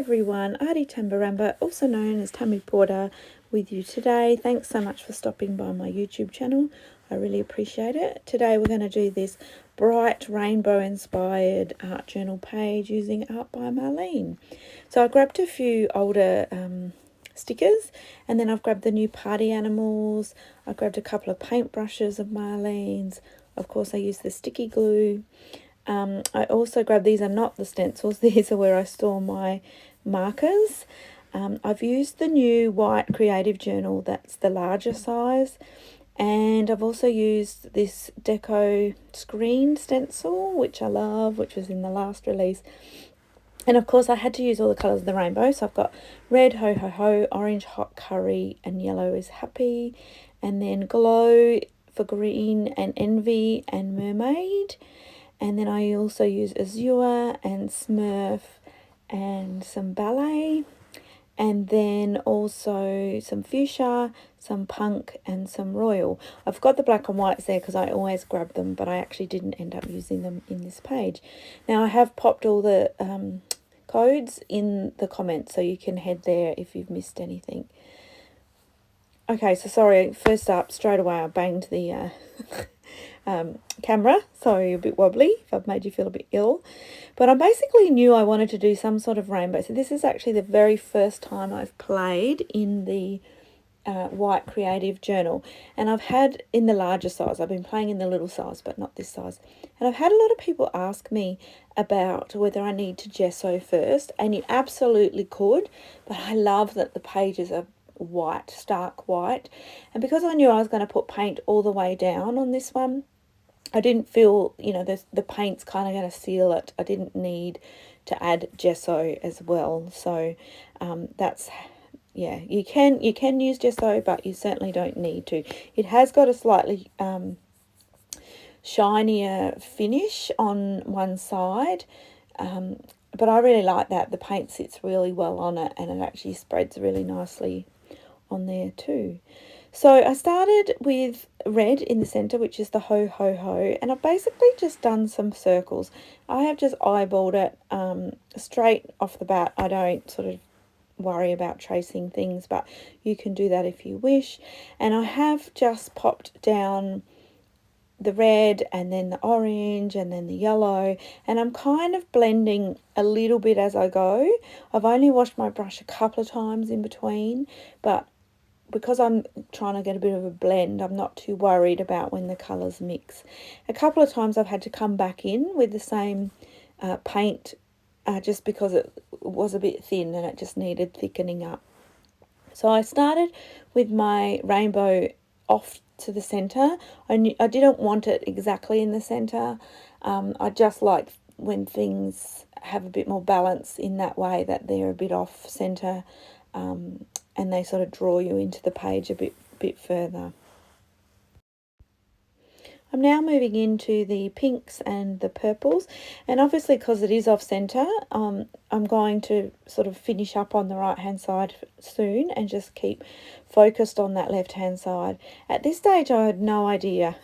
everyone, Artie Tambarambaa, also known as Tammy Porter, with you today. Thanks so much for stopping by my YouTube channel. I really appreciate it. Today we're going to do this bright rainbow inspired art journal page using Art by Marlene. So I grabbed a few older stickers, and then I've grabbed the new party animals. I grabbed a couple of paintbrushes of Marlene's. Of course I used the sticky glue. I also grabbed, these are not the stencils, these are where I store my markers. I've used the new white creative journal, that's the larger size, and I've also used this Deco screen stencil, which I love, which was in the last release. And of course I had to use all the colours of the rainbow, so I've got red, ho ho ho, orange, hot curry, and yellow is happy, and then glow for green and envy and mermaid. And then I also use Azure and Smurf and some Ballet. And then also some Fuchsia, some Punk and some Royal. I've got the black and whites there because I always grab them, but I actually didn't end up using them in this page. Now I have popped all the codes in the comments, so you can head there if you've missed anything. Okay, so sorry, first up, straight away I banged the camera. Sorry, a bit wobbly if I've made you feel a bit ill. But I basically knew I wanted to do some sort of rainbow. So this is actually the very first time I've played in the white creative journal. And I've had in the larger size. I've been playing in the little size, but not this size. And I've had a lot of people ask me about whether I need to gesso first. And you absolutely could. But I love that the pages are white, stark white. And because I knew I was going to put paint all the way down on this one, I didn't feel, you know, the paint's kind of going to seal it. I didn't need to add gesso as well. So that's, yeah, you can use gesso, but you certainly don't need to. It has got a slightly shinier finish on one side, but I really like that. The paint sits really well on it, and it actually spreads really nicely on there too. So I started with red in the centre, which is the ho ho ho, and I've basically just done some circles. I have just eyeballed it straight off the bat. I don't sort of worry about tracing things, but you can do that if you wish. And I have just popped down the red and then the orange and then the yellow, and I'm kind of blending a little bit as I go. I've only washed my brush a couple of times in between, but because I'm trying to get a bit of a blend, I'm not too worried about when the colours mix. A couple of times I've had to come back in with the same paint just because it was a bit thin and it just needed thickening up. So I started with my rainbow off to the centre. I didn't want it exactly in the centre. I just like when things have a bit more balance in that way, that they're a bit off centre. And they sort of draw you into the page a bit further. I'm now moving into the pinks and the purples, and obviously because it is off centre, I'm going to sort of finish up on the right hand side soon and just keep focused on that left hand side. At this stage I had no idea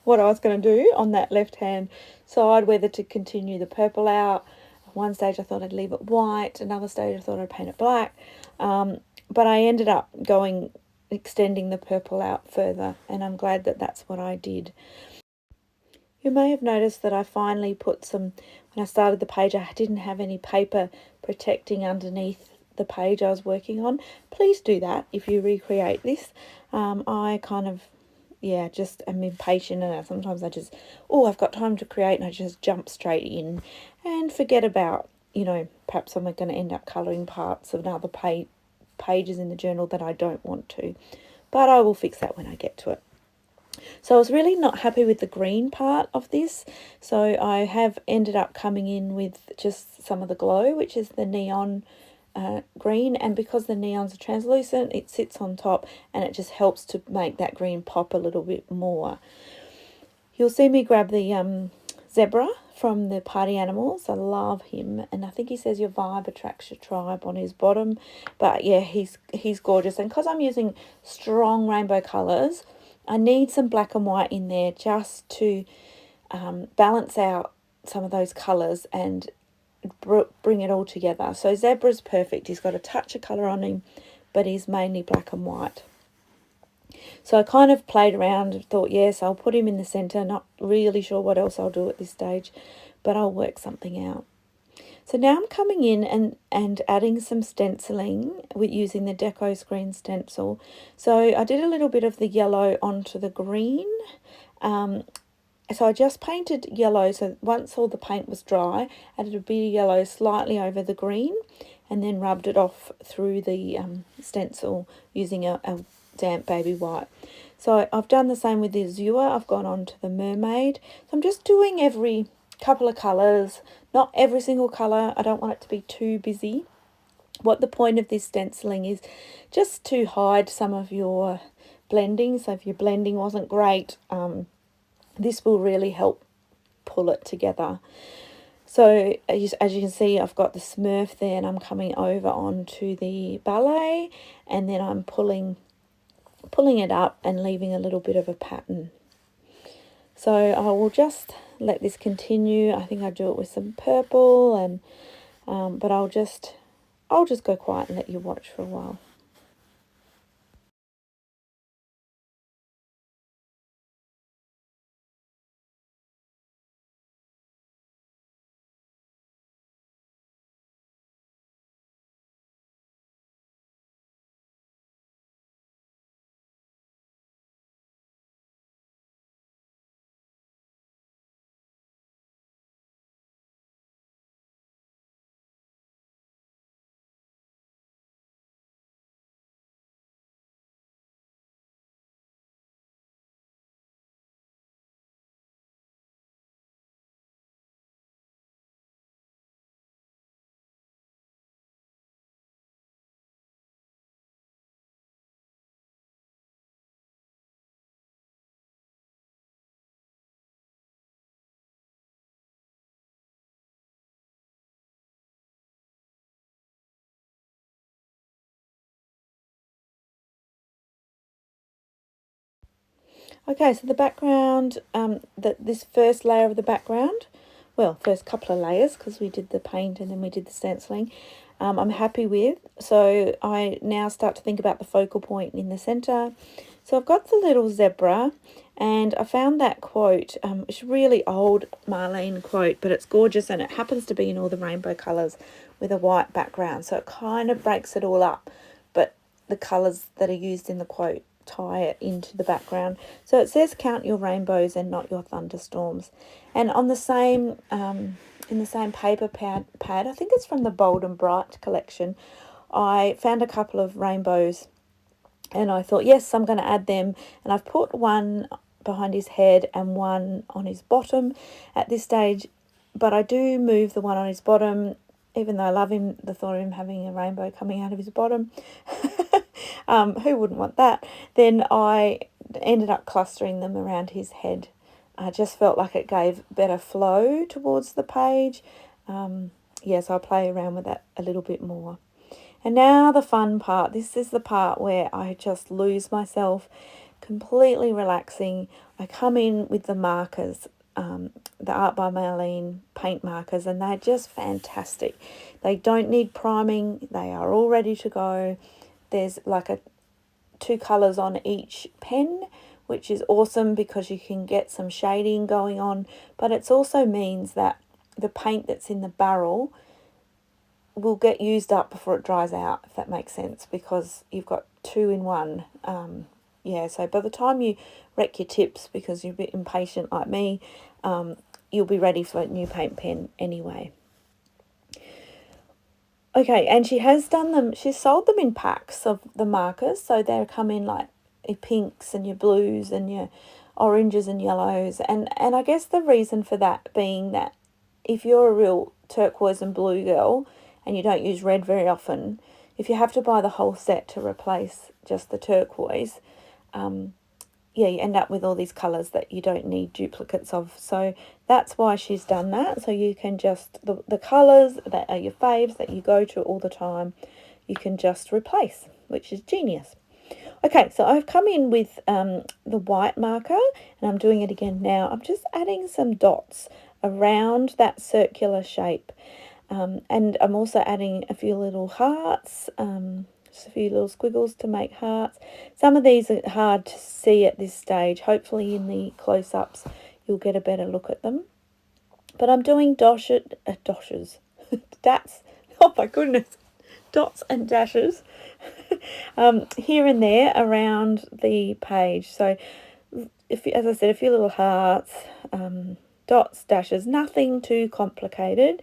what I was going to do on that left hand side, whether to continue the purple out. At one stage I thought I'd leave it white, another stage I thought I'd paint it black. But I ended up extending the purple out further, and I'm glad that that's what I did. You may have noticed that I finally put some, when I started the page, I didn't have any paper protecting underneath the page I was working on. Please do that if you recreate this. I kind of, yeah, just am impatient, and sometimes I just, I've got time to create, and I just jump straight in and forget about, you know, perhaps I'm going to end up colouring parts of another pages in the journal that I don't want to, but I will fix that when I get to it. So I was really not happy with the green part of this, so I have ended up coming in with just some of the glow, which is the neon green, and because the neons are translucent, it sits on top and it just helps to make that green pop a little bit more. You'll see me grab the zebra from the party animals. I love him, and I think he says your vibe attracts your tribe on his bottom, but yeah, he's gorgeous. And because I'm using strong rainbow colours, I need some black and white in there just to balance out some of those colours and bring it all together. So Zebra's perfect. He's got a touch of colour on him, but he's mainly black and white. So I kind of played around and thought, yes, I'll put him in the centre. Not really sure what else I'll do at this stage, but I'll work something out. So now I'm coming in and adding some stenciling with using the Deco screen stencil. So I did a little bit of the yellow onto the green. So I just painted yellow. So once all the paint was dry, added a bit of yellow slightly over the green, and then rubbed it off through the stencil using a damp baby white. So I've done the same with the Azure. I've gone on to the Mermaid. So I'm just doing every couple of colours, not every single colour. I don't want it to be too busy. What the point of this stenciling is just to hide some of your blending. So if your blending wasn't great, this will really help pull it together. So as you can see, I've got the Smurf there, and I'm coming over onto the Ballet, and then I'm pulling it up and leaving a little bit of a pattern. So I will just let this continue. I think I do it with some purple, and but I'll just go quiet and let you watch for a while. Okay, so the background, this first layer of the background, well, first couple of layers, because we did the paint and then we did the stenciling, I'm happy with. So I now start to think about the focal point in the centre. So I've got the little zebra, and I found that quote. It's a really old Marlene quote, but it's gorgeous, and it happens to be in all the rainbow colours with a white background. So it kind of breaks it all up, but the colours that are used in the quote tie it into the background. So it says count your rainbows and not your thunderstorms. And on the same in the same paper pad, I think it's from the Bold and Bright collection, I found a couple of rainbows, and I thought, yes, I'm going to add them. And I've put one behind his head and one on his bottom at this stage, but I do move the one on his bottom, even though I love him, the thought of him having a rainbow coming out of his bottom. Who wouldn't want that? Then I ended up clustering them around his head. I just felt like it gave better flow towards the page. Yes, I'll play around with that a little bit more. And now the fun part. This is the part where I just lose myself, completely relaxing. I come in with the markers, the Art by Marlene paint markers, and they're just fantastic. They don't need priming. They are all ready to go. There's like two colours on each pen, which is awesome because you can get some shading going on, but it also means that the paint that's in the barrel will get used up before it dries out, if that makes sense, because you've got two in one. Yeah, so by the time you wreck your tips because you're a bit impatient like me, you'll be ready for a new paint pen anyway. Okay, and she has done them, she's sold them in packs of the markers, so they come in like your pinks and your blues and your oranges and yellows, and I guess the reason for that being that if you're a real turquoise and blue girl and you don't use red very often, if you have to buy the whole set to replace just the turquoise, yeah, you end up with all these colours that you don't need duplicates of. So that's why she's done that. So you can just, the colours that are your faves that you go to all the time, you can just replace, which is genius. Okay, so I've come in with the white marker, and I'm doing it again now. I'm just adding some dots around that circular shape. And I'm also adding a few little hearts, just a few little squiggles to make hearts. Some of these are hard to see at this stage. Hopefully in the close-ups you'll get a better look at them. But I'm doing dashes, oh my goodness, dots and dashes here and there around the page. So, as I said, a few little hearts, dots, dashes, nothing too complicated.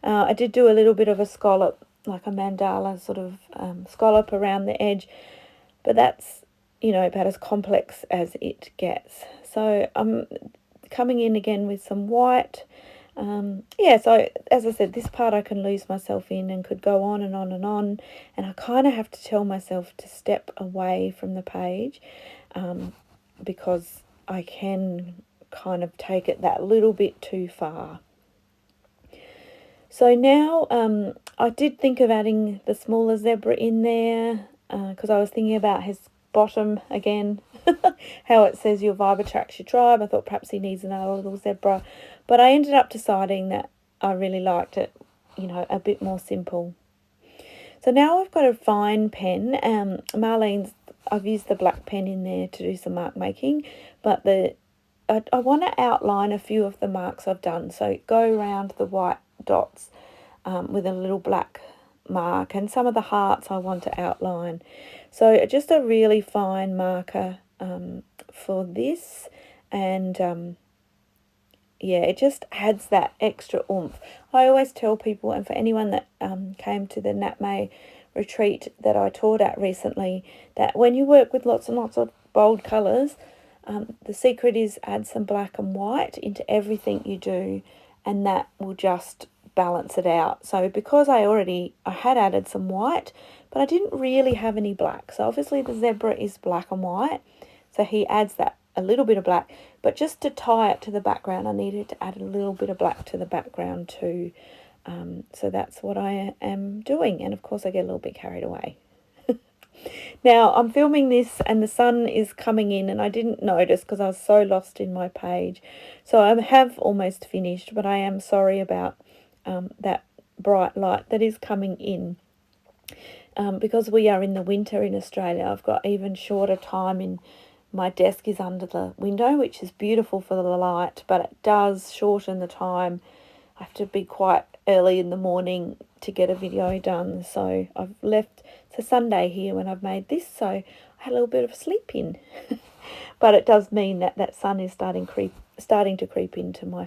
I did do a little bit of a scallop, like a mandala sort of scallop around the edge, but that's, you know, about as complex as it gets. So I'm coming in again with some white. Yeah, so as I said, this part I can lose myself in and could go on and on and on, and I kind of have to tell myself to step away from the page because I can kind of take it that little bit too far. So now I did think of adding the smaller zebra in there because I was thinking about his bottom again, how it says your vibe attracts your tribe. I thought perhaps he needs another little zebra, but I ended up deciding that I really liked it, you know, a bit more simple. So now I've got a fine pen. Marlene's, I've used the black pen in there to do some mark making, but I want to outline a few of the marks I've done. So go around the white dots with a little black mark, and some of the hearts I want to outline. So just a really fine marker for this, and yeah, it just adds that extra oomph. I always tell people, and for anyone that came to the NatMay retreat that I taught at recently, that when you work with lots and lots of bold colours, the secret is add some black and white into everything you do, and that will just balance it out. So because I had added some white, but I didn't really have any black. So obviously the zebra is black and white, so he adds that a little bit of black, but just to tie it to the background I needed to add a little bit of black to the background too. So that's what I am doing, and of course I get a little bit carried away. Now I'm filming this and the sun is coming in, and I didn't notice because I was so lost in my page. So I have almost finished, but I am sorry about that bright light that is coming in. Because we are in the winter in Australia, I've got even shorter time in. My desk is under the window, which is beautiful for the light, but it does shorten the time. I have to be quite early in the morning to get a video done. So I've left, it's a Sunday here when I've made this, so I had a little bit of a sleep in. But it does mean that that sun is starting to creep into my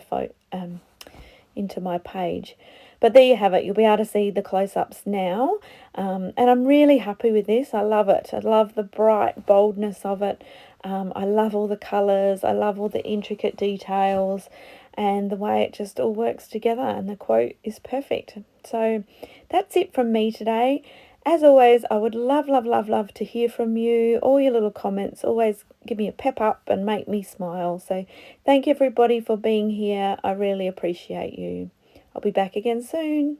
page. But there you have it. You'll be able to see the close-ups now. And I'm really happy with this. I love it. I love the bright boldness of it. I love all the colours. I love all the intricate details and the way it just all works together. And the quote is perfect. So that's it from me today. As always, I would love, love, love, love to hear from you. All your little comments always give me a pep up and make me smile. So thank you everybody for being here. I really appreciate you. I'll be back again soon.